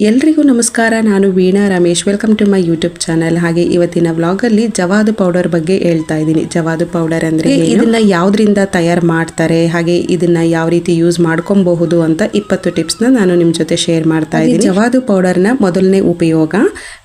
ಎಲ್ರಿಗೂ ನಮಸ್ಕಾರ. ನಾನು Veena Ramesh. Welcome to my YouTube channel. ಹಾಗೆ ಇವತ್ತಿನ ವ್ಲಾಗಲ್ಲಿ ಜವಾದು ಪೌಡರ್ ಬಗ್ಗೆ ಹೇಳ್ತಾ ಇದ್ದೀನಿ. ಜವಾದು ಪೌಡರ್ ಅಂದರೆ ಇದನ್ನ ಯಾವ್ದ್ರಿಂದ ತಯಾರು ಮಾಡ್ತಾರೆ, ಹಾಗೆ ಇದನ್ನ ಯಾವ ರೀತಿ ಯೂಸ್ ಮಾಡ್ಕೊಬಹುದು ಅಂತ 20 ಟಿಪ್ಸ್ನ ನಾನು ನಿಮ್ಮ ಜೊತೆ ಶೇರ್ ಮಾಡ್ತಾ ಇದ್ದೀನಿ. ಜವಾದು ಪೌಡರ್ನ ಮೊದಲನೇ ಉಪಯೋಗ.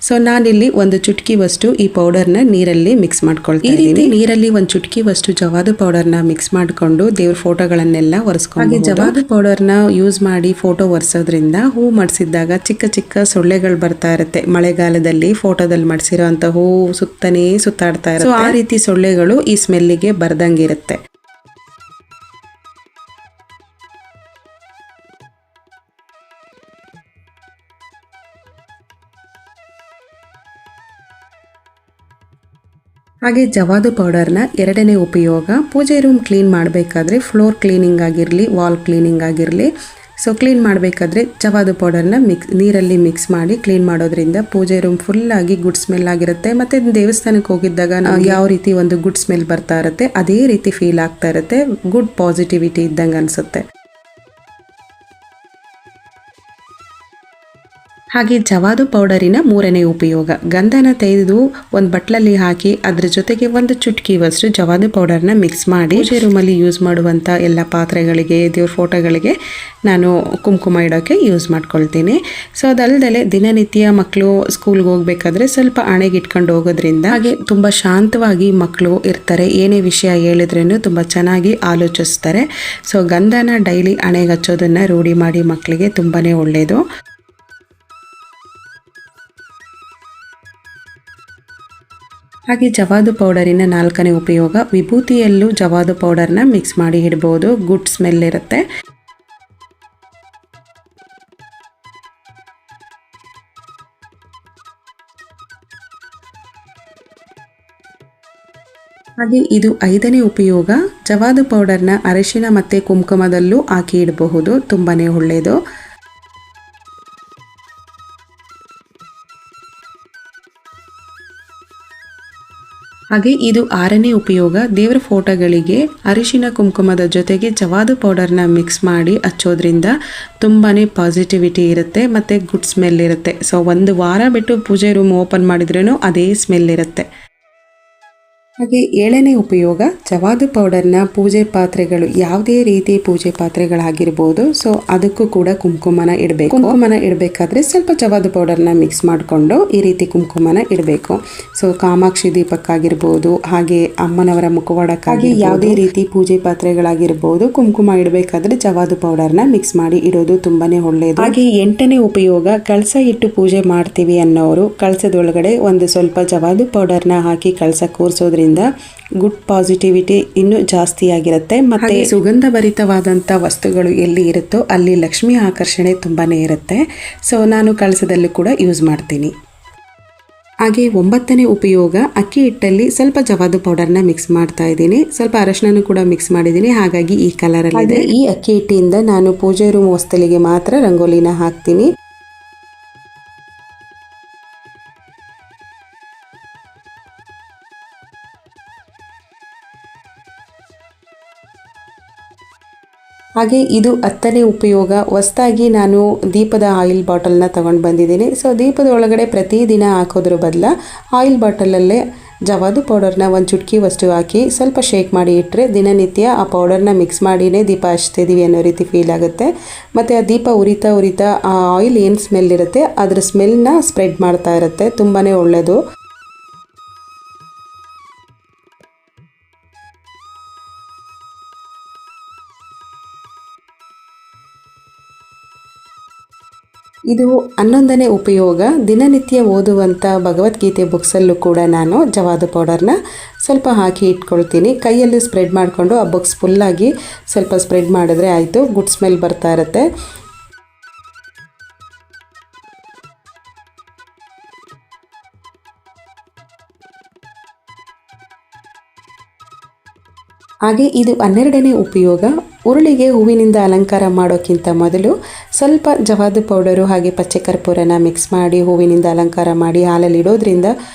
ಸೊ ನಾನಿಲ್ಲಿ ಒಂದು ಚುಟುಕಿವಷ್ಟು ಈ ಪೌಡರ್ನ ನೀರಲ್ಲಿ ಮಿಕ್ಸ್ ಮಾಡ್ಕೊಳ್ತಾ ಇದ್ದೀನಿ. ನೀರಲ್ಲಿ ಒಂದು ಚುಟುಕಿವಷ್ಟು ಜವಾದು ಪೌಡರ್ನ ಮಿಕ್ಸ್ ಮಾಡಿಕೊಂಡು ದೇವ್ರ ಫೋಟೋಗಳನ್ನೆಲ್ಲ ಒರೆಸ್ಕೊಂಡು, ಹಾಗೆ ಜವಾದು ಪೌಡರ್ನ ಯೂಸ್ ಮಾಡಿ ಫೋಟೋ ಒರೆಸೋದ್ರಿಂದ ಹೂ ಮಾಡಿಸಿದಾಗ ಚಿಕ್ಕ ಚಿಕ್ಕ ಸೊಳ್ಳೆಗಳು ಬರ್ತಾ ಇರುತ್ತೆ. ಮಳೆಗಾಲದಲ್ಲಿ ಫೋಟೋದಲ್ಲಿ ಮಾಡಿಸಿರೋ ಅಂತ ಹೂ ಸುತ್ತನೇ ಸುತ್ತಾಡ್ತಾ ಇರುತ್ತೆ. ಆ ರೀತಿ ಸೊಳ್ಳೆಗಳು ಈ ಸ್ಮೆಲ್ಲಿಗೆ ಬರ್ದಂಗಿರುತ್ತೆ. ಹಾಗೆ ಜವಾದು ಪೌಡರ್ನ ಎರಡನೇ ಉಪಯೋಗ, ಪೂಜೆ ರೂಮ್ ಕ್ಲೀನ್ ಮಾಡಬೇಕಾದ್ರೆ, ಫ್ಲೋರ್ ಕ್ಲೀನಿಂಗ್ ಆಗಿರಲಿ, ವಾಲ್ ಕ್ಲೀನಿಂಗ್ ಆಗಿರಲಿ, ಸೊ ಕ್ಲೀನ್ ಮಾಡಬೇಕಾದ್ರೆ ಜವಾದು ಪೌಡರ್ನ ನೀರಲ್ಲಿ ಮಿಕ್ಸ್ ಮಾಡಿ ಕ್ಲೀನ್ ಮಾಡೋದ್ರಿಂದ ಪೂಜೆ ರೂಮ್ ಫುಲ್ಲಾಗಿ ಗುಡ್ ಸ್ಮೆಲ್ ಆಗಿರುತ್ತೆ. ಮತ್ತು ದೇವಸ್ಥಾನಕ್ಕೆ ಹೋಗಿದ್ದಾಗ ಯಾವ ರೀತಿ ಒಂದು ಗುಡ್ ಸ್ಮೆಲ್ ಬರ್ತಾ ಇರುತ್ತೆ ಅದೇ ರೀತಿ ಫೀಲ್ ಆಗ್ತಾ ಇರುತ್ತೆ. ಗುಡ್ ಪಾಸಿಟಿವಿಟಿ ಇದ್ದಂಗೆ ಅನಿಸುತ್ತೆ. ಹಾಗೆ ಜವಾದು ಪೌಡರಿನ ಮೂರನೇ ಉಪಯೋಗ, ಗಂಧನ ತೆಗೆದು ಒಂದು ಬಟ್ಲಲ್ಲಿ ಹಾಕಿ ಅದ್ರ ಜೊತೆಗೆ ಒಂದು ಚುಟುಕಿವಷ್ಟು ಜವಾದು ಪೌಡರ್ನ ಮಿಕ್ಸ್ ಮಾಡಿ ಪೂಜೆ ರೂಮಲ್ಲಿ ಯೂಸ್ ಮಾಡುವಂಥ ಎಲ್ಲ ಪಾತ್ರೆಗಳಿಗೆ, ದೇವ್ರ ಫೋಟೋಗಳಿಗೆ ನಾನು ಕುಂಕುಮ ಇಡೋಕ್ಕೆ ಯೂಸ್ ಮಾಡ್ಕೊಳ್ತೀನಿ. ಸೊ ಅದಲ್ಲದೆ ದಿನನಿತ್ಯ ಮಕ್ಕಳು ಸ್ಕೂಲ್ಗೆ ಹೋಗ್ಬೇಕಾದ್ರೆ ಸ್ವಲ್ಪ ಹಣೆಗೆ ಇಟ್ಕೊಂಡು ಹೋಗೋದ್ರಿಂದ, ಹಾಗೆ ತುಂಬ ಶಾಂತವಾಗಿ ಮಕ್ಕಳು ಇರ್ತಾರೆ. ಏನೇ ವಿಷಯ ಹೇಳಿದ್ರೂ ತುಂಬ ಚೆನ್ನಾಗಿ ಆಲೋಚಿಸ್ತಾರೆ. ಸೊ ಗಂಧನ ಡೈಲಿ ಹಣೆಗೆ ಹಚ್ಚೋದನ್ನು ರೂಢಿ ಮಾಡಿ ಮಕ್ಕಳಿಗೆ ತುಂಬಾ ಒಳ್ಳೆಯದು. ಹಾಗೆ ಜವಾದು ಪೌಡರಿನ ನಾಲ್ಕನೇ ಉಪಯೋಗ, ವಿಭೂತಿಯಲ್ಲೂ ಜವಾದು ಪೌಡರ್ನ ಮಿಕ್ಸ್ ಮಾಡಿ ಇಡ್ಬೋದು. ಗುಡ್ ಸ್ಮೆಲ್ ಇರುತ್ತೆ. ಹಾಗೆ ಇದು ಐದನೇ ಉಪಯೋಗ, ಜವಾದು ಪೌಡರ್ನ ಅರಿಶಿನ ಮತ್ತು ಕುಂಕುಮದಲ್ಲೂ ಹಾಕಿ ಇಡಬಹುದು. ತುಂಬಾ ಒಳ್ಳೆಯದು. ಹಾಗೆ ಇದು ಆರನೇ ಉಪಯೋಗ, ದೇವರ ಫೋಟೋಗಳಿಗೆ ಅರಿಶಿನ ಕುಂಕುಮದ ಜೊತೆಗೆ ಜವಾದು ಪೌಡರ್ನ ಮಿಕ್ಸ್ ಮಾಡಿ ಹಚ್ಚೋದ್ರಿಂದ ತುಂಬಾ ಪಾಸಿಟಿವಿಟಿ ಇರುತ್ತೆ ಮತ್ತು ಗುಡ್ ಸ್ಮೆಲ್ ಇರುತ್ತೆ. ಸೊ ಒಂದು ವಾರ ಬಿಟ್ಟು ಪೂಜೆ ರೂಮ್ ಓಪನ್ ಮಾಡಿದ್ರೂ ಅದೇ ಸ್ಮೆಲ್ ಇರುತ್ತೆ. ಹಾಗೆ ಏಳನೇ ಉಪಯೋಗ, ಜವಾದು ಪೌಡರ್ನ ಪೂಜೆ ಪಾತ್ರೆಗಳು, ಯಾವುದೇ ರೀತಿ ಪೂಜೆ ಪಾತ್ರೆಗಳಾಗಿರ್ಬೋದು, ಸೊ ಅದಕ್ಕೂ ಕೂಡ ಕುಂಕುಮನ ಇಡಬೇಕು. ಕುಂಕುಮನ ಇಡಬೇಕಾದ್ರೆ ಸ್ವಲ್ಪ ಜವಾದು ಪೌಡರ್ನ ಮಿಕ್ಸ್ ಮಾಡಿಕೊಂಡು ಈ ರೀತಿ ಕುಂಕುಮನ ಇಡಬೇಕು. ಸೊ ಕಾಮಾಕ್ಷಿ ದೀಪಕ್ಕಾಗಿರ್ಬೋದು, ಹಾಗೆ ಅಮ್ಮನವರ ಮುಖವಾಡಕ್ಕಾಗಿ ಯಾವುದೇ ರೀತಿ ಪೂಜೆ ಪಾತ್ರೆಗಳಾಗಿರ್ಬೋದು, ಕುಂಕುಮ ಇಡಬೇಕಾದ್ರೆ ಜವಾದು ಪೌಡರ್ನ ಮಿಕ್ಸ್ ಮಾಡಿ ಇಡೋದು ತುಂಬಾನೇ ಒಳ್ಳೆಯದು. ಹಾಗೆ ಎಂಟನೇ ಉಪಯೋಗ, ಕಳಸ ಇಟ್ಟು ಪೂಜೆ ಮಾಡ್ತೀವಿ ಅನ್ನೋರು ಕಳಸದೊಳಗಡೆ ಒಂದು ಸ್ವಲ್ಪ ಜವಾದು ಪೌಡರ್ನ ಹಾಕಿ ಕಳಸ ಕೂರಿಸೋದ್ರಿಂದ ಗುಡ್ ಪಾಸಿಟಿವಿಟಿ ಇನ್ನೂ ಜಾಸ್ತಿ ಆಗಿರುತ್ತೆ. ಮತ್ತೆ ಸುಗಂಧ ಭರಿತವಾದಂಥ ವಸ್ತುಗಳು ಎಲ್ಲಿ ಇರುತ್ತೋ ಅಲ್ಲಿ ಲಕ್ಷ್ಮಿ ಆಕರ್ಷಣೆ ತುಂಬಾನೇ ಇರುತ್ತೆ. ಸೊ ನಾನು ಕಳಸದಲ್ಲೂ ಕೂಡ ಯೂಸ್ ಮಾಡ್ತೀನಿ. ಹಾಗೆ ಒಂಬತ್ತನೇ ಉಪಯೋಗ, ಅಕ್ಕಿ ಹಿಟ್ಟಲ್ಲಿ ಸ್ವಲ್ಪ ಜವಾದು ಪೌಡರ್ನ ಮಿಕ್ಸ್ ಮಾಡ್ತಾ ಇದ್ದೀನಿ. ಸ್ವಲ್ಪ ಅರಶಿನ ಕೂಡ ಮಿಕ್ಸ್ ಮಾಡಿದ್ದೀನಿ, ಹಾಗಾಗಿ ಈ ಕಲರಲ್ಲಿ ಇದೆ. ಈ ಅಕ್ಕಿ ಹಿಟ್ಟಿಂದ ನಾನು ಪೂಜೆ ರೂಮ್ ಹೊಸ್ತಲಿಗೆ ಮಾತ್ರ ರಂಗೋಲಿನ ಹಾಕ್ತೀನಿ. ಹಾಗೆ ಇದು 10ನೇ ಉಪಯೋಗ, ಹೊಸದಾಗಿ ನಾನು ದೀಪದ ಆಯಿಲ್ ಬಾಟಲ್ನ ತಗೊಂಡು ಬಂದಿದ್ದೀನಿ. ಸೊ ದೀಪದ ಒಳಗಡೆ ಪ್ರತಿದಿನ ಹಾಕೋದ್ರ ಬದಲು ಆಯಿಲ್ ಬಾಟಲಲ್ಲೇ ಜವಾದು ಪೌಡರ್ನ ಒಂದು ಚುಟುಕಿವಷ್ಟು ಹಾಕಿ ಸ್ವಲ್ಪ ಶೇಕ್ ಮಾಡಿ ಇಟ್ಟರೆ ದಿನನಿತ್ಯ ಆ ಪೌಡರ್ನ ಮಿಕ್ಸ್ ಮಾಡಿನೇ ದೀಪ ಹಚ್ತಿದ್ದೀವಿ ಅನ್ನೋ ರೀತಿ ಫೀಲ್ ಆಗುತ್ತೆ. ಮತ್ತು ಆ ದೀಪ ಉರಿತಾ ಉರಿತಾ ಆ ಆಯಿಲ್ ಏನು ಸ್ಮೆಲ್ ಇರುತ್ತೆ ಅದರ ಸ್ಮೆಲ್ನ ಸ್ಪ್ರೆಡ್ ಮಾಡ್ತಾ ಇರುತ್ತೆ. ತುಂಬಾ ಒಳ್ಳೆಯದು. ಇದು 11ನೇ ಉಪಯೋಗ, ದಿನನಿತ್ಯ ಓದುವಂಥ ಭಗವದ್ಗೀತೆ ಬುಕ್ಸಲ್ಲೂ ಕೂಡ ನಾನು ಜವಾದು ಪೌಡರ್ನ ಸ್ವಲ್ಪ ಹಾಕಿ ಇಟ್ಕೊಳ್ತೀನಿ. ಕೈಯಲ್ಲಿ ಸ್ಪ್ರೆಡ್ ಮಾಡಿಕೊಂಡು ಆ ಬುಕ್ಸ್ ಫುಲ್ಲಾಗಿ ಸ್ವಲ್ಪ ಸ್ಪ್ರೆಡ್ ಮಾಡಿದ್ರೆ ಆಯಿತು. ಗುಡ್ ಸ್ಮೆಲ್ ಬರ್ತಾ ಇರುತ್ತೆ. ಹಾಗೆ ಇದು 12ನೇ ಉಪಯೋಗ, ಉರುಳಿಗೆ ಹೂವಿನಿಂದ ಅಲಂಕಾರ ಮಾಡೋಕ್ಕಿಂತ ಮೊದಲು ಸ್ವಲ್ಪ ಜವಾದು ಪೌಡರು ಹಾಗೆ ಪಚ್ಚೆ ಕರ್ಪೂರನ ಮಿಕ್ಸ್ ಮಾಡಿ ಹೂವಿನಿಂದ ಅಲಂಕಾರ ಮಾಡಿ ಹಾಲಲ್ಲಿ ಇಡೋದ್ರಿಂದ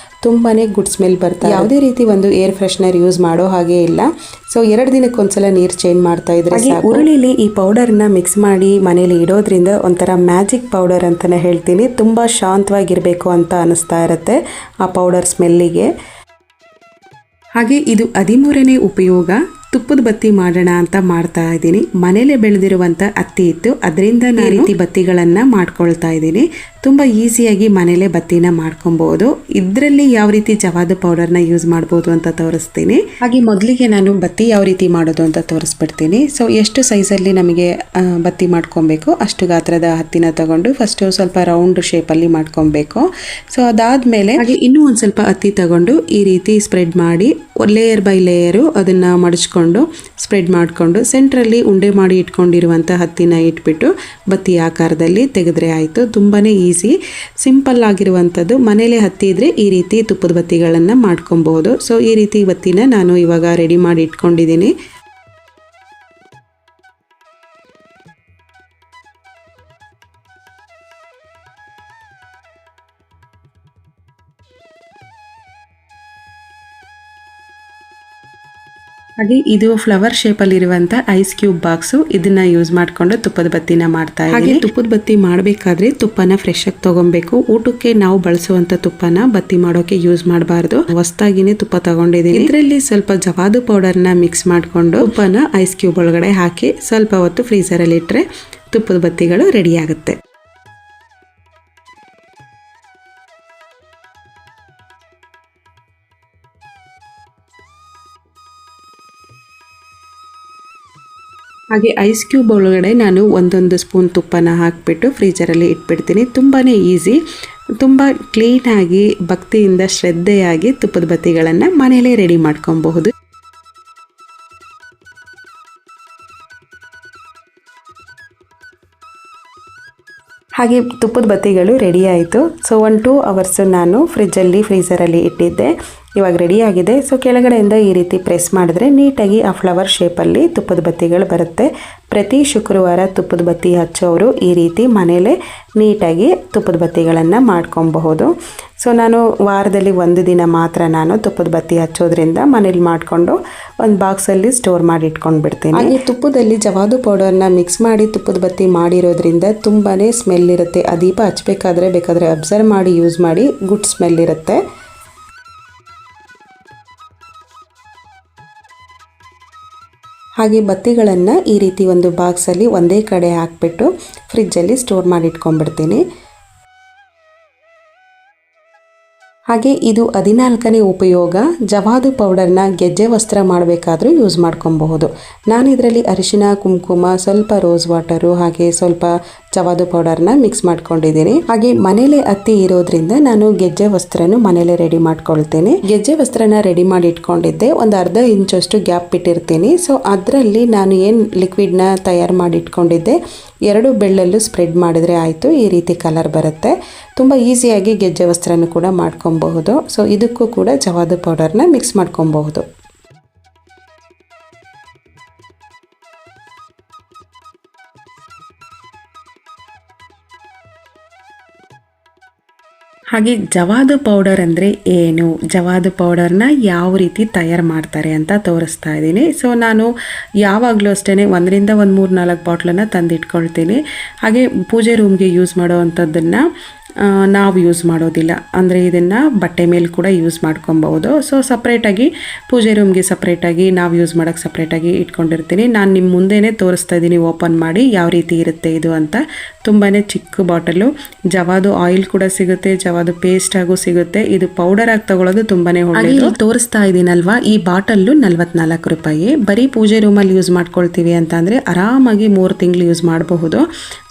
ತುಂಬಾನೇ ಗುಡ್ ಸ್ಮೆಲ್ ಬರ್ತದೆ. ಯಾವುದೇ ರೀತಿ ಒಂದು ಏರ್ ಫ್ರೆಶ್ನರ್ ಯೂಸ್ ಮಾಡೋ ಹಾಗೆ ಇಲ್ಲ. ಸೊ 2 ದಿನಕ್ಕೊಂದ್ಸಲ ನೀರು ಚೇಂಜ್ ಮಾಡ್ತಾ ಇದ್ರೆ ಸಾಕು. ಉರುಳಿಲಿ ಈ ಪೌಡರ್ನ ಮಿಕ್ಸ್ ಮಾಡಿ ಮನೇಲಿ ಇಡೋದ್ರಿಂದ ಒಂಥರ ಮ್ಯಾಜಿಕ್ ಪೌಡರ್ ಅಂತಾನೆ ಹೇಳ್ತೀನಿ. ತುಂಬಾ ಶಾಂತವಾಗಿರಬೇಕು ಅಂತ ಅನಿಸ್ತಾ ಇರುತ್ತೆ ಆ ಪೌಡರ್ ಸ್ಮೆಲ್ಲಿಗೆ. ಹಾಗೆ ಇದು 13ನೇ ಉಪಯೋಗ. ತುಪ್ಪದ ಬತ್ತಿ ಮಾಡೋಣ ಅಂತ ಮಾಡ್ತಾ ಇದ್ದೀನಿ. ಮನೇಲೆ ಬೆಳೆದಿರುವಂಥ ಹತ್ತಿ ಇತ್ತು, ಅದರಿಂದ ಈ ರೀತಿ ಬತ್ತಿಗಳನ್ನು ಮಾಡ್ಕೊಳ್ತಾ ಇದ್ದೀನಿ. ತುಂಬ ಈಸಿಯಾಗಿ ಮನೇಲೆ ಬತ್ತಿನ ಮಾಡ್ಕೊಬಹುದು. ಇದರಲ್ಲಿ ಯಾವ ರೀತಿ ಜವಾದು ಪೌಡರ್ನ ಯೂಸ್ ಮಾಡ್ಬೋದು ಅಂತ ತೋರಿಸ್ತೀನಿ. ಹಾಗೆ ಮೊದಲಿಗೆ ನಾನು ಬತ್ತಿ ಯಾವ ರೀತಿ ಮಾಡೋದು ಅಂತ ತೋರಿಸ್ಬಿಡ್ತೀನಿ. ಸೊ ಎಷ್ಟು ಸೈಜಲ್ಲಿ ನಮಗೆ ಬತ್ತಿ ಮಾಡ್ಕೊಬೇಕು ಅಷ್ಟು ಗಾತ್ರದ ಹತ್ತಿನ ತಗೊಂಡು ಫಸ್ಟು ಸ್ವಲ್ಪ ರೌಂಡ್ ಶೇಪಲ್ಲಿ ಮಾಡ್ಕೊಬೇಕು. ಸೊ ಅದಾದಮೇಲೆ ಹಾಗೆ ಇನ್ನೂ ಒಂದು ಸ್ವಲ್ಪ ಹತ್ತಿ ತಗೊಂಡು ಈ ರೀತಿ ಸ್ಪ್ರೆಡ್ ಮಾಡಿ ಲೇಯರ್ ಬೈ ಲೇಯರು ಅದನ್ನು ಮಡಚ್ಕೊಂಡು ಸ್ಪ್ರೆಡ್ ಮಾಡಿಕೊಂಡು ಸೆಂಟ್ರಲ್ಲಿ ಉಂಡೆ ಮಾಡಿ ಇಟ್ಕೊಂಡಿರುವಂಥ ಹತ್ತಿನ ಇಟ್ಬಿಟ್ಟು ಬತ್ತಿ ಆಕಾರದಲ್ಲಿ ತೆಗೆದ್ರೆ ಆಯಿತು. ತುಂಬಾ ಈಸಿ, ಸಿಂಪಲ್ ಆಗಿರುವಂಥದ್ದು. ಮನೇಲೆ ಹತ್ತಿ ಇದ್ರೆ ಈ ರೀತಿ ತುಪ್ಪದ ಬತ್ತಿಗಳನ್ನು ಮಾಡ್ಕೊಬಹುದು. ಸೊ ಈ ರೀತಿ ಬತ್ತಿನ ನಾನು ಇವಾಗ ರೆಡಿ ಮಾಡಿ ಇಟ್ಕೊಂಡಿದ್ದೀನಿ. ಹಾಗೆ ಇದು ಫ್ಲವರ್ ಶೇಪಲ್ಲಿ ಇರುವಂಥ ಐಸ್ ಕ್ಯೂಬ್ ಬಾಕ್ಸು. ಇದನ್ನ ಯೂಸ್ ಮಾಡಿಕೊಂಡು ತುಪ್ಪದ ಬತ್ತಿನ ಮಾಡ್ತಾ ಇದ್ದೀನಿ. ಹಾಗೆ ತುಪ್ಪದ ಬತ್ತಿ ಮಾಡಬೇಕಾದ್ರೆ ತುಪ್ಪನ ಫ್ರೆಶ್ ಆಗಿ ತಗೊಬೇಕು. ಊಟಕ್ಕೆ ನಾವು ಬಳಸುವಂಥ ತುಪ್ಪನ ಬತ್ತಿ ಮಾಡೋಕೆ ಯೂಸ್ ಮಾಡಬಾರ್ದು. ಹೊಸದಾಗಿನೇ ತುಪ್ಪ ತಗೊಂಡಿದ್ದೀನಿ. ಇದರಲ್ಲಿ ಸ್ವಲ್ಪ ಜವಾದು ಪೌಡರ್ನ ಮಿಕ್ಸ್ ಮಾಡಿಕೊಂಡು ತುಪ್ಪನ ಐಸ್ ಕ್ಯೂಬ್ ಒಳಗಡೆ ಹಾಕಿ ಸ್ವಲ್ಪ ಹೊತ್ತು ಫ್ರೀಸರಲ್ಲಿ ಇಟ್ಟರೆ ತುಪ್ಪದ ಬತ್ತಿಗಳು ರೆಡಿ ಆಗುತ್ತೆ. ಹಾಗೆ ಐಸ್ ಕ್ಯೂಬ್ ಒಳಗಡೆ ನಾನು 1 ಸ್ಪೂನ್ ತುಪ್ಪನ ಹಾಕಿಬಿಟ್ಟು ಫ್ರೀಜರಲ್ಲಿ ಇಟ್ಬಿಡ್ತೀನಿ. ತುಂಬಾ ಈಸಿ, ತುಂಬ ಕ್ಲೀನಾಗಿ ಭಕ್ತಿಯಿಂದ ಶ್ರದ್ಧೆಯಾಗಿ ತುಪ್ಪದ ಬತ್ತಿಗಳನ್ನು ಮನೆಯಲ್ಲೇ ರೆಡಿ ಮಾಡ್ಕೊಬಹುದು. ಹಾಗೆ ತುಪ್ಪದ ಬತ್ತಿಗಳು ರೆಡಿ ಆಯಿತು. ಸೊ 1-2 ಅವರ್ಸು ನಾನು ಫ್ರೀಸರಲ್ಲಿ ಇಟ್ಟಿದ್ದೆ. ಇವಾಗ ರೆಡಿ ಆಗಿದೆ. ಸೊ ಕೆಳಗಡೆಯಿಂದ ಈ ರೀತಿ ಪ್ರೆಸ್ ಮಾಡಿದ್ರೆ ನೀಟಾಗಿ ಆ ಫ್ಲವರ್ ಶೇಪಲ್ಲಿ ತುಪ್ಪದ ಬತ್ತಿಗಳು ಬರುತ್ತೆ. ಪ್ರತಿ ಶುಕ್ರವಾರ ತುಪ್ಪದ ಬತ್ತಿ ಹಚ್ಚೋರು ಈ ರೀತಿ ಮನೇಲೆ ನೀಟಾಗಿ ತುಪ್ಪದ ಬತ್ತಿಗಳನ್ನು ಮಾಡ್ಕೊಬಹುದು. ಸೊ ನಾನು ವಾರದಲ್ಲಿ 1 ದಿನ ಮಾತ್ರ ನಾನು ತುಪ್ಪದ ಬತ್ತಿ ಹಚ್ಚೋದ್ರಿಂದ ಮನೇಲಿ ಮಾಡಿಕೊಂಡು ಒಂದು ಬಾಕ್ಸಲ್ಲಿ ಸ್ಟೋರ್ ಮಾಡಿ ಇಟ್ಕೊಂಡು ಬಿಡ್ತೀನಿ. ಹಾಗೆ ತುಪ್ಪದಲ್ಲಿ ಜವಾದು ಪೌಡರ್ನ ಮಿಕ್ಸ್ ಮಾಡಿ ತುಪ್ಪದ ಬತ್ತಿ ಮಾಡಿರೋದ್ರಿಂದ ತುಂಬಾ ಸ್ಮೆಲ್ ಇರುತ್ತೆ. ಆ ದೀಪ ಬೇಕಾದರೆ ಅಬ್ಸರ್ವ್ ಮಾಡಿ ಯೂಸ್ ಮಾಡಿ, ಗುಡ್ ಸ್ಮೆಲ್ ಇರುತ್ತೆ. ಹಾಗೆ ಬತ್ತಿಗಳನ್ನು ಈ ರೀತಿ ಒಂದು ಬಾಕ್ಸಲ್ಲಿ ಒಂದೇ ಕಡೆ ಹಾಕಿಬಿಟ್ಟು ಫ್ರಿಜ್ಜಲ್ಲಿ ಸ್ಟೋರ್ ಮಾಡಿ ಇಟ್ಕೊಂಡ್ಬಿಡ್ತೀನಿ. ಹಾಗೆ ಇದು 14ನೇ ಉಪಯೋಗ. ಜವಾದು ಪೌಡರ್ನ ಗೆಜ್ಜೆ ವಸ್ತ್ರ ಮಾಡಬೇಕಾದ್ರೂ ಯೂಸ್ ಮಾಡ್ಕೊಬಹುದು. ನಾನು ಇದರಲ್ಲಿ ಅರಿಶಿನ, ಕುಂಕುಮ, ಸ್ವಲ್ಪ ರೋಸ್ ವಾಟರು ಹಾಗೆ ಸ್ವಲ್ಪ ಜವಾದು ಪೌಡರ್ನ ಮಿಕ್ಸ್ ಮಾಡ್ಕೊಂಡಿದ್ದೀನಿ. ಹಾಗೆ ಮನೇಲೆ ಹತ್ತಿ ಇರೋದ್ರಿಂದ ನಾನು ಗೆಜ್ಜೆ ವಸ್ತ್ರನು ಮನೇಲೆ ರೆಡಿ ಮಾಡ್ಕೊಳ್ತೇನೆ. ಗೆಜ್ಜೆ ವಸ್ತ್ರನ ರೆಡಿ ಮಾಡಿ ಇಟ್ಕೊಂಡಿದ್ದೆ. ಒಂದು ಅರ್ಧ ಇಂಚಷ್ಟು ಗ್ಯಾಪ್ ಬಿಟ್ಟಿರ್ತೀನಿ. ಸೊ ಅದರಲ್ಲಿ ನಾನು ಏನು ಲಿಕ್ವಿಡ್ನ ತಯಾರು ಮಾಡಿ ಇಟ್ಕೊಂಡಿದ್ದೆ 2 ಬೆಳ್ಳಲ್ಲೂ ಸ್ಪ್ರೆಡ್ ಮಾಡಿದ್ರೆ ಆಯಿತು. ಈ ರೀತಿ ಕಲರ್ ಬರುತ್ತೆ. ತುಂಬ ಈಸಿಯಾಗಿ ಗೆಜ್ಜೆ ವಸ್ತ್ರನೂ ಕೂಡ ಮಾಡ್ಕೊಬಹುದು. ಸೊ ಇದಕ್ಕೂ ಕೂಡ ಜವಾದು ಪೌಡರ್ನ ಮಿಕ್ಸ್ ಮಾಡ್ಕೊಬಹುದು. ಹಾಗೆ ಜವಾದು ಪೌಡರ್ ಅಂದರೆ ಏನು, ಜವಾದು ಪೌಡರ್ನ ಯಾವ ರೀತಿ ತಯಾರು ಮಾಡ್ತಾರೆ ಅಂತ ತೋರಿಸ್ತಾ ಇದ್ದೀನಿ. ಸೊ ನಾನು ಯಾವಾಗಲೂ ಅಷ್ಟೇ 1ರಿಂದ 3-4 ಬಾಟ್ಲನ್ನು ತಂದಿಟ್ಕೊಳ್ತೀನಿ. ಹಾಗೆ ಪೂಜೆ ರೂಮ್ಗೆ ಯೂಸ್ ಮಾಡೋ ಅಂಥದ್ದನ್ನು ನಾವು ಯೂಸ್ ಮಾಡೋದಿಲ್ಲ. ಅಂದರೆ ಇದನ್ನು ಬಟ್ಟೆ ಮೇಲೆ ಕೂಡ ಯೂಸ್ ಮಾಡ್ಕೊಬಹುದು. ಸೊ ಸಪ್ರೇಟಾಗಿ ಪೂಜೆ ರೂಮ್ಗೆ ಸಪ್ರೇಟಾಗಿ ನಾವು ಯೂಸ್ ಮಾಡೋಕ್ಕೆ ಸಪ್ರೇಟಾಗಿ ಇಟ್ಕೊಂಡಿರ್ತೀನಿ. ನಾನು ನಿಮ್ಮ ಮುಂದೆನೇ ತೋರಿಸ್ತಾ ಇದ್ದೀನಿ ಓಪನ್ ಮಾಡಿ ಯಾವ ರೀತಿ ಇರುತ್ತೆ ಇದು ಅಂತ. ತುಂಬಾ ಚಿಕ್ಕ ಬಾಟಲು. ಜವಾದು ಆಯಿಲ್ ಕೂಡ ಸಿಗುತ್ತೆ, ಜವಾದು ಪೇಸ್ಟ್ ಆಗು ಸಿಗುತ್ತೆ. ಇದು ಪೌಡರ್ ಆಗಿ ತಗೊಳ್ಳೋದು ತುಂಬಾ ಒಳ್ಳೆಯದು. ತೋರಿಸ್ತಾ ಇದ್ದೀನಲ್ವಾ, ಈ ಬಾಟಲ್ಲು 44 ರೂಪಾಯಿ. ಬರೀ ಪೂಜೆ ರೂಮಲ್ಲಿ ಯೂಸ್ ಮಾಡ್ಕೊಳ್ತೀವಿ ಅಂತ ಅಂದರೆ ಆರಾಮಾಗಿ 3 ತಿಂಗಳು ಯೂಸ್ ಮಾಡಬಹುದು.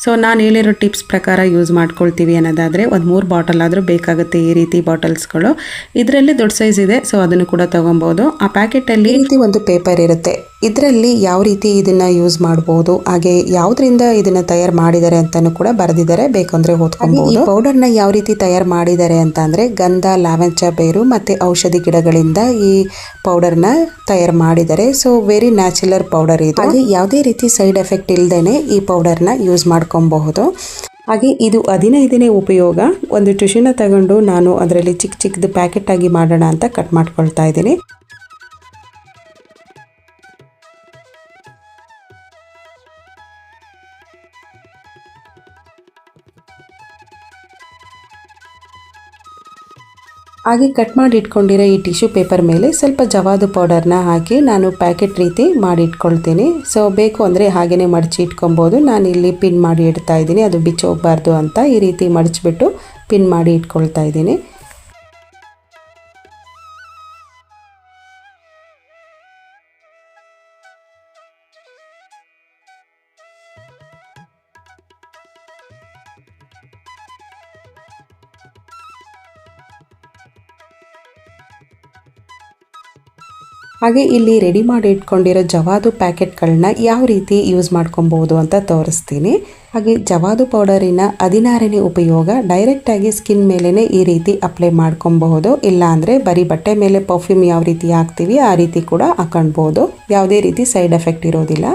ಸೊ ನಾನು ಹೇಳಿರೋ ಟಿಪ್ಸ್ ಪ್ರಕಾರ ಯೂಸ್ ಮಾಡ್ಕೊಳ್ತೀವಿ ಅನ್ನೋದಾದರೆ ಆದರೆ ಒಂದು 3 ಬಾಟಲ್ ಆದರೂ ಬೇಕಾಗುತ್ತೆ ಈ ರೀತಿ ಬಾಟಲ್ಸ್ಗಳು. ಇದರಲ್ಲಿ ದೊಡ್ಡ ಸೈಜ್ ಇದೆ, ಸೊ ಅದನ್ನು ಕೂಡ ತೊಗೊಬೋದು. ಆ ಪ್ಯಾಕೆಟಲ್ಲಿ ಈ ರೀತಿ ಒಂದು ಪೇಪರ್ ಇರುತ್ತೆ. ಇದರಲ್ಲಿ ಯಾವ ರೀತಿ ಇದನ್ನು ಯೂಸ್ ಮಾಡ್ಬೋದು, ಹಾಗೆ ಯಾವುದರಿಂದ ಇದನ್ನು ತಯಾರು ಮಾಡಿದ್ದಾರೆ ಅಂತಲೂ ಕೂಡ ಬರೆದಿದ್ದಾರೆ, ಬೇಕಂದರೆ ಓದ್ಕೊಬೋದು. ಈ ಪೌಡರ್ನ ಯಾವ ರೀತಿ ತಯಾರು ಮಾಡಿದ್ದಾರೆ ಅಂತ ಅಂದರೆ ಗಂಧ, ಲಾವೆಂಚ ಬೇರು ಮತ್ತು ಔಷಧಿ ಗಿಡಗಳಿಂದ ಈ ಪೌಡರ್ನ ತಯಾರು ಮಾಡಿದ್ದಾರೆ. ಸೊ ವೆರಿ ನ್ಯಾಚುರಲ್ ಪೌಡರ್ ಇದು. ಹಾಗೆ ಯಾವುದೇ ರೀತಿ ಸೈಡ್ ಎಫೆಕ್ಟ್ ಇಲ್ಲದೇ ಈ ಪೌಡರ್ನ ಯೂಸ್ ಮಾಡ್ಕೊಬಹುದು. ಹಾಗೆ ಇದು 15ನೇ ಉಪಯೋಗ. ಒಂದು ಟಿಶ್ಯೂನ ತಗೊಂಡು ನಾನು ಅದರಲ್ಲಿ ಚಿಕ್ಕ ಚಿಕ್ಕದು ಪ್ಯಾಕೆಟ್ ಆಗಿ ಮಾಡೋಣ ಅಂತ ಕಟ್ ಮಾಡ್ಕೊಳ್ತಾ ಇದ್ದೀನಿ. ಹಾಗೆ ಕಟ್ ಮಾಡಿ ಇಟ್ಕೊಂಡಿರೋ ಈ ಟಿಶ್ಯೂ ಪೇಪರ್ ಮೇಲೆ ಸ್ವಲ್ಪ ಜವಾದು ಪೌಡರ್ನ ಹಾಕಿ ನಾನು ಪ್ಯಾಕೆಟ್ ರೀತಿ ಮಾಡಿ ಇಟ್ಕೊಳ್ತೀನಿ. ಸೊ ಬೇಕು ಅಂದರೆ ಹಾಗೆಯೇ ಮಡಚಿ ಇಟ್ಕೊಬೋದು. ನಾನು ಇಲ್ಲಿ ಪಿನ್ ಮಾಡಿ ಇಡ್ತಾ ಇದ್ದೀನಿ, ಅದು ಬಿಚ್ಚಿ ಹೋಗಬಾರ್ದು ಅಂತ ಈ ರೀತಿ ಮಡಚಿಬಿಟ್ಟು ಪಿನ್ ಮಾಡಿ ಇಟ್ಕೊಳ್ತಾ ಇದ್ದೀನಿ. ಹಾಗೆ ಇಲ್ಲಿ ರೆಡಿ ಮಾಡಿ ಇಟ್ಕೊಂಡಿರೋ ಜವಾದು ಪ್ಯಾಕೆಟ್ಗಳನ್ನ ಯಾವ ರೀತಿ ಯೂಸ್ ಮಾಡ್ಕೊಬೋದು ಅಂತ ತೋರಿಸ್ತೀನಿ. ಹಾಗೆ ಜವಾದು ಪೌಡರಿನ 16ನೇ ಉಪಯೋಗ, ಡೈರೆಕ್ಟಾಗಿ ಸ್ಕಿನ್ ಮೇಲೇ ಈ ರೀತಿ ಅಪ್ಲೈ ಮಾಡ್ಕೊಬಹುದು. ಇಲ್ಲ ಅಂದರೆ ಬರೀ ಬಟ್ಟೆ ಮೇಲೆ ಪರ್ಫ್ಯೂಮ್ ಯಾವ ರೀತಿ ಹಾಕ್ತೀವಿ ಆ ರೀತಿ ಕೂಡ ಹಾಕೊಳ್ಬೋದು. ಯಾವುದೇ ರೀತಿ ಸೈಡ್ ಎಫೆಕ್ಟ್ ಇರೋದಿಲ್ಲ.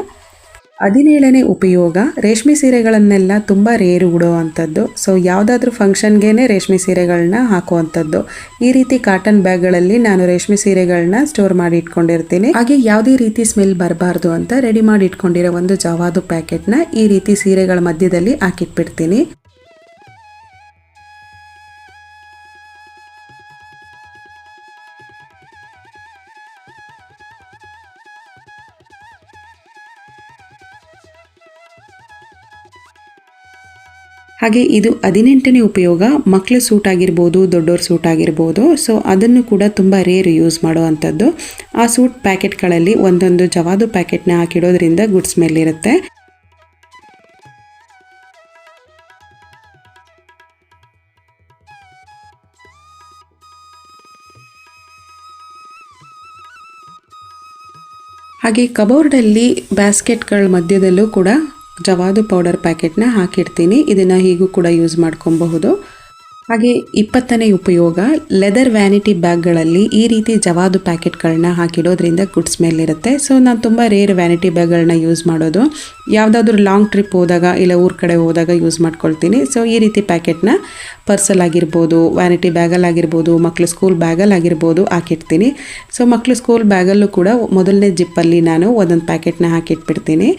17ನೇ ಉಪಯೋಗ, ರೇಷ್ಮೆ ಸೀರೆಗಳನ್ನೆಲ್ಲ ತುಂಬ ರೇರು ಉಡುವಂಥದ್ದು. ಸೊ ಯಾವುದಾದ್ರೂ ಫಂಕ್ಷನ್ಗೇ ರೇಷ್ಮೆ ಸೀರೆಗಳನ್ನ ಹಾಕುವಂಥದ್ದು. ಈ ರೀತಿ ಕಾಟನ್ ಬ್ಯಾಗ್ಗಳಲ್ಲಿ ನಾನು ರೇಷ್ಮೆ ಸೀರೆಗಳನ್ನ ಸ್ಟೋರ್ ಮಾಡಿ ಇಟ್ಕೊಂಡಿರ್ತೀನಿ. ಹಾಗೆ ಯಾವುದೇ ರೀತಿ ಸ್ಮೆಲ್ ಬರಬಾರ್ದು ಅಂತ ರೆಡಿ ಮಾಡಿ ಇಟ್ಕೊಂಡಿರೋ ಒಂದು ಜವಾದು ಪ್ಯಾಕೆಟ್ನ ಈ ರೀತಿ ಸೀರೆಗಳ ಮಧ್ಯದಲ್ಲಿ ಹಾಕಿಟ್ಬಿಡ್ತೀನಿ. ಹಾಗೆ ಇದು 18ನೇ ಉಪಯೋಗ, ಮಕ್ಕಳು ಸೂಟ್ ಆಗಿರ್ಬೋದು, ದೊಡ್ಡವ್ರ ಸೂಟ್ ಆಗಿರ್ಬೋದು. ಸೊ ಅದನ್ನು ಕೂಡ ತುಂಬ ರೇರ್ ಯೂಸ್ ಮಾಡುವಂಥದ್ದು. ಆ ಸೂಟ್ ಪ್ಯಾಕೆಟ್ಗಳಲ್ಲಿ ಒಂದೊಂದು ಜವಾದು ಪ್ಯಾಕೆಟ್ನ ಹಾಕಿಡೋದ್ರಿಂದ ಗುಡ್ ಸ್ಮೆಲ್ ಇರುತ್ತೆ. ಹಾಗೆ ಕಬೋರ್ಡಲ್ಲಿ ಬ್ಯಾಸ್ಕೆಟ್ಗಳ ಮಧ್ಯದಲ್ಲೂ ಕೂಡ ಜವಾದು ಪೌಡರ್ ಪ್ಯಾಕೆಟ್ನ ಹಾಕಿಡ್ತೀನಿ. ಇದನ್ನು ಹೀಗೂ ಕೂಡ ಯೂಸ್ ಮಾಡ್ಕೊಬಹುದು. ಹಾಗೆ 20ನೇ ಉಪಯೋಗ, ಲೆದರ್ ವ್ಯಾನಿಟಿ ಬ್ಯಾಗ್ಗಳಲ್ಲಿ ಈ ರೀತಿ ಜವಾದು ಪ್ಯಾಕೆಟ್ಗಳನ್ನ ಹಾಕಿಡೋದ್ರಿಂದ ಗುಡ್ ಸ್ಮೆಲ್ ಇರುತ್ತೆ. ಸೊ ನಾನು ತುಂಬ ರೇರ್ ವ್ಯಾನಿಟಿ ಬ್ಯಾಗ್ಗಳನ್ನ ಯೂಸ್ ಮಾಡೋದು. ಯಾವುದಾದ್ರೂ ಲಾಂಗ್ ಟ್ರಿಪ್ ಹೋದಾಗ ಇಲ್ಲ ಊರ ಕಡೆ ಹೋದಾಗ ಯೂಸ್ ಮಾಡ್ಕೊಳ್ತೀನಿ. ಸೊ ಈ ರೀತಿ ಪ್ಯಾಕೆಟ್ನ ಪರ್ಸಲ್ಲಾಗಿರ್ಬೋದು, ವ್ಯಾನಿಟಿ ಬ್ಯಾಗಲ್ಲಾಗಿರ್ಬೋದು, ಮಕ್ಕಳು ಸ್ಕೂಲ್ ಬ್ಯಾಗಲ್ಲಾಗಿರ್ಬೋದು ಹಾಕಿಡ್ತೀನಿ. ಸೊ ಮಕ್ಕಳು ಸ್ಕೂಲ್ ಬ್ಯಾಗಲ್ಲೂ ಕೂಡ ಮೊದಲನೇ ಜಿಪ್ಪಲ್ಲಿ ನಾನು ಒಂದೊಂದು ಪ್ಯಾಕೆಟ್ನ ಹಾಕಿಟ್ಬಿಡ್ತೀನಿ.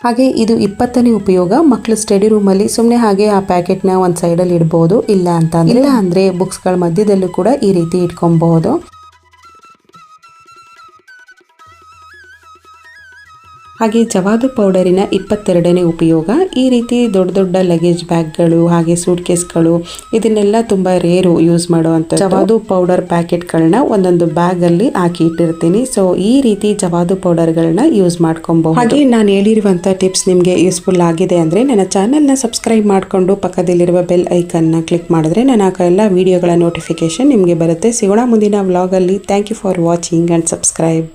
ಹಾಗೆ ಇದು 20ನೇ ಉಪಯೋಗ, ಮಕ್ಕಳು ಸ್ಟಡಿ ರೂಮಲ್ಲಿ ಸುಮ್ಮನೆ ಹಾಗೆ ಆ ಪ್ಯಾಕೆಟ್ನ ಒಂದು ಸೈಡಲ್ಲಿ ಇಡ್ಬೋದು. ಇಲ್ಲ ಅಂದರೆ ಬುಕ್ಸ್ಗಳ ಮಧ್ಯದಲ್ಲೂ ಕೂಡ ಈ ರೀತಿ ಇಟ್ಕೊಬಹುದು. ಹಾಗೆ ಜವಾದು ಪೌಡರಿನ 22ನೇ ಉಪಯೋಗ, ಈ ರೀತಿ ದೊಡ್ಡ ದೊಡ್ಡ ಲಗೇಜ್ ಬ್ಯಾಗ್ಗಳು ಹಾಗೆ ಸೂಟ್ ಕೇಸ್ಗಳು ಇದನ್ನೆಲ್ಲ ತುಂಬ ರೇರು ಯೂಸ್ ಮಾಡುವಂಥ ಜವಾದು ಪೌಡರ್ ಪ್ಯಾಕೆಟ್ಗಳನ್ನ ಒಂದೊಂದು ಬ್ಯಾಗಲ್ಲಿ ಹಾಕಿ ಇಟ್ಟಿರ್ತೀನಿ. ಸೊ ಈ ರೀತಿ ಜವಾದು ಪೌಡರ್ಗಳನ್ನ ಯೂಸ್ ಮಾಡ್ಕೊಬಹುದು. ಹಾಗೆ ನಾನು ಹೇಳಿರುವಂಥ ಟಿಪ್ಸ್ ನಿಮಗೆ ಯೂಸ್ಫುಲ್ ಆಗಿದೆ ಅಂದರೆ ನನ್ನ ಚಾನಲ್ನ ಸಬ್ಸ್ಕ್ರೈಬ್ ಮಾಡಿಕೊಂಡು ಪಕ್ಕದಲ್ಲಿರುವ ಬೆಲ್ ಐಕನ್ನ ಕ್ಲಿಕ್ ಮಾಡಿದ್ರೆ ನಾನು ಹಾಕೋ ಎಲ್ಲ ವಿಡಿಯೋಗಳ ನೋಟಿಫಿಕೇಶನ್ ನಿಮಗೆ ಬರುತ್ತೆ. ಸಿಗೋಣ ಮುಂದಿನ ವ್ಲಾಗಲ್ಲಿ. Thank you for watching and subscribe.